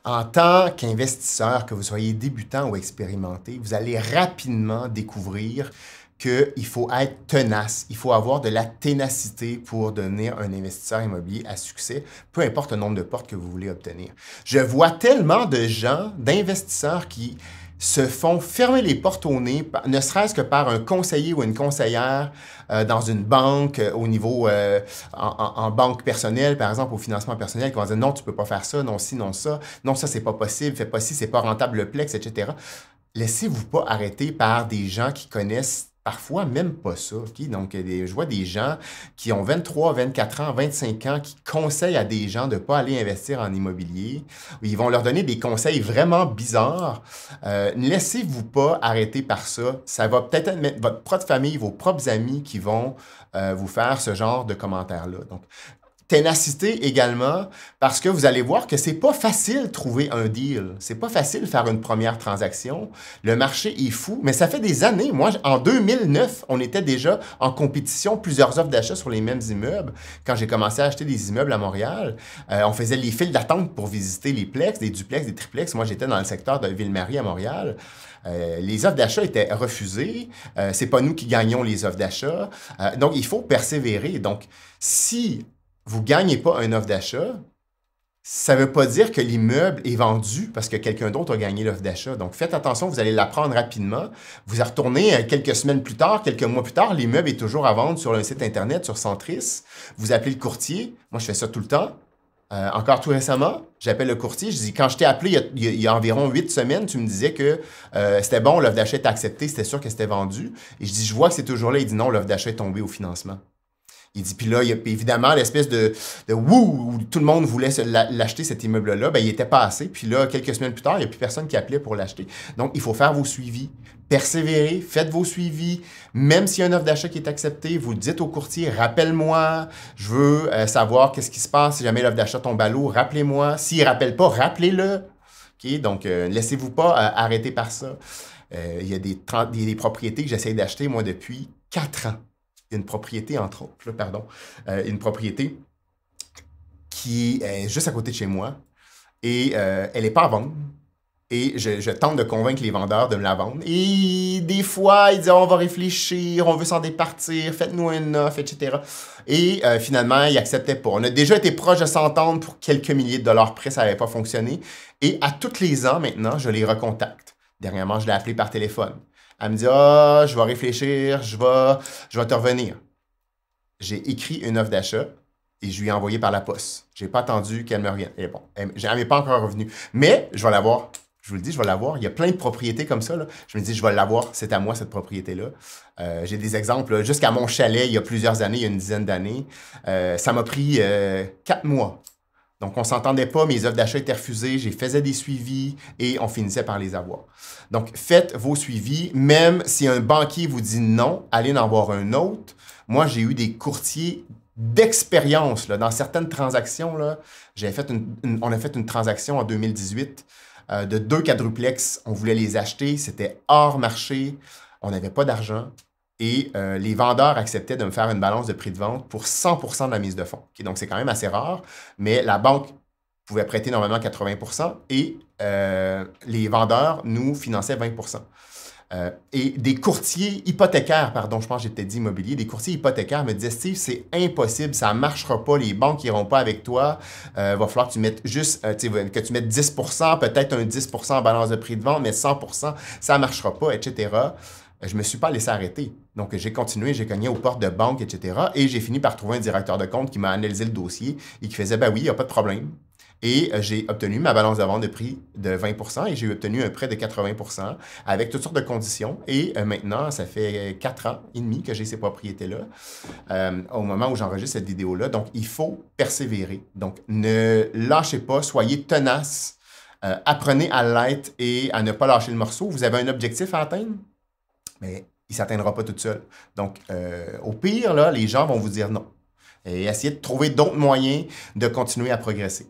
En tant qu'investisseur, que vous soyez débutant ou expérimenté, vous allez rapidement découvrir qu'il faut être tenace, il faut avoir de la ténacité pour devenir un investisseur immobilier à succès, peu importe le nombre de portes que vous voulez obtenir. Je vois tellement de gens, d'investisseurs qui se font fermer les portes au nez, ne serait-ce que par un conseiller ou une conseillère dans une banque, au niveau en banque personnelle, par exemple, au financement personnel, qui vont dire non, tu ne peux pas faire ça, non, ci, non, ça, non, ça, c'est pas possible, fais pas ci, c'est pas rentable le plex, etc. Laissez-vous pas arrêter par des gens qui connaissent parfois même pas ça. Okay? Donc, je vois des gens qui ont 23, 24 ans, 25 ans, qui conseillent à des gens de ne pas aller investir en immobilier. Ils vont leur donner des conseils vraiment bizarres. Ne laissez-vous pas arrêter par ça. Ça va peut-être être votre propre famille, vos propres amis qui vont vous faire ce genre de commentaires-là. Donc, ténacité également, parce que vous allez voir que c'est pas facile de trouver un deal. C'est pas facile de faire une première transaction. Le marché est fou, mais ça fait des années. Moi, en 2009, on était déjà en compétition, plusieurs offres d'achat sur les mêmes immeubles. Quand j'ai commencé à acheter des immeubles à Montréal, on faisait les files d'attente pour visiter les plex, des duplex, des triplex. Moi, j'étais dans le secteur de Ville-Marie à Montréal. Les offres d'achat étaient refusées. C'est pas nous qui gagnons les offres d'achat. Donc, il faut persévérer. Donc, si vous ne gagnez pas une offre d'achat, ça ne veut pas dire que l'immeuble est vendu parce que quelqu'un d'autre a gagné l'offre d'achat. Donc, faites attention, vous allez l'apprendre rapidement. Vous retournez quelques semaines plus tard, quelques mois plus tard, l'immeuble est toujours à vendre sur un site Internet, sur Centris. Vous appelez le courtier. Moi, je fais ça tout le temps. Encore tout récemment, j'appelle le courtier. Je dis, quand je t'ai appelé il y a environ 8 semaines, tu me disais que c'était bon, l'offre d'achat était acceptée, c'était sûr que c'était vendu. Et je dis, je vois que c'est toujours là. Il dit non, l'offre d'achat est tombée au financement. Il dit, puis là, il y a évidemment l'espèce de wouh, où tout le monde voulait l'acheter, cet immeuble-là, ben, il n'était pas assez. Puis là, quelques semaines plus tard, il n'y a plus personne qui appelait pour l'acheter. Donc, il faut faire vos suivis, persévérer, faites vos suivis. Même s'il y a une offre d'achat qui est acceptée, vous le dites au courtier, rappelle-moi, je veux savoir qu'est-ce qui se passe si jamais l'offre d'achat tombe à l'eau, rappelez-moi. S'il ne rappelle pas, rappelez-le. Okay? Donc, laissez-vous pas arrêter par ça. Il y a des propriétés que j'essaie d'acheter, moi, depuis 4 ans. Une propriété, entre autres, là, pardon, une propriété qui est juste à côté de chez moi et elle n'est pas à vendre. Et je tente de convaincre les vendeurs de me la vendre. Et des fois, ils disent on va réfléchir, on veut s'en départir, faites-nous une offre, etc. Et finalement, ils n'acceptaient pas. On a déjà été proche de s'entendre pour quelques milliers de dollars près, ça n'avait pas fonctionné. Et à tous les ans, maintenant, je les recontacte. Dernièrement, je l'ai appelé par téléphone. Elle me dit « Ah, je vais réfléchir, je vais te revenir. » J'ai écrit une offre d'achat et je lui ai envoyé par la poste. Je n'ai pas attendu qu'elle me revienne. Et bon, elle n'est pas encore revenue. Mais je vais l'avoir. Je vous le dis, je vais l'avoir. Il y a plein de propriétés comme ça, là. Je me dis, je vais l'avoir. C'est à moi, cette propriété-là. J'ai des exemples. Jusqu'à mon chalet, il y a plusieurs années, il y a une dizaine d'années. Ça m'a pris 4 mois. Donc, on ne s'entendait pas, mes offres d'achat étaient refusées, j'ai faisais des suivis et on finissait par les avoir. Donc, faites vos suivis. Même si un banquier vous dit non, allez en voir un autre. Moi, j'ai eu des courtiers d'expérience dans certaines transactions. Là, on a fait une transaction en 2018 de 2 quadruplex. On voulait les acheter, c'était hors marché, on n'avait pas d'argent. Et les vendeurs acceptaient de me faire une balance de prix de vente pour 100% de la mise de fonds. Okay? Donc, c'est quand même assez rare, mais la banque pouvait prêter normalement 80% et les vendeurs nous finançaient 20%. Et des courtiers hypothécaires, pardon, je pense que j'ai peut-être dit immobilier, des courtiers hypothécaires me disaient « Steve, c'est impossible, ça ne marchera pas, les banques n'iront pas avec toi, va falloir que tu mettes juste, que tu mettes 10%, peut-être un 10% en balance de prix de vente, mais 100%, ça ne marchera pas, etc. » Je ne me suis pas laissé arrêter. Donc, j'ai continué, j'ai cogné aux portes de banques, etc. Et j'ai fini par trouver un directeur de compte qui m'a analysé le dossier et qui faisait « Ben oui, il n'y a pas de problème. » Et j'ai obtenu ma balance de vente de prix de 20% et j'ai obtenu un prêt de 80% avec toutes sortes de conditions. Et maintenant, ça fait 4 ans et demi que j'ai ces propriétés-là au moment où j'enregistre cette vidéo-là. Donc, il faut persévérer. Donc, ne lâchez pas, soyez tenace, apprenez à l'être et à ne pas lâcher le morceau. Vous avez un objectif à atteindre, mais il ne s'atteindra pas tout seul. Donc, au pire, là, les gens vont vous dire non. Et essayez de trouver d'autres moyens de continuer à progresser.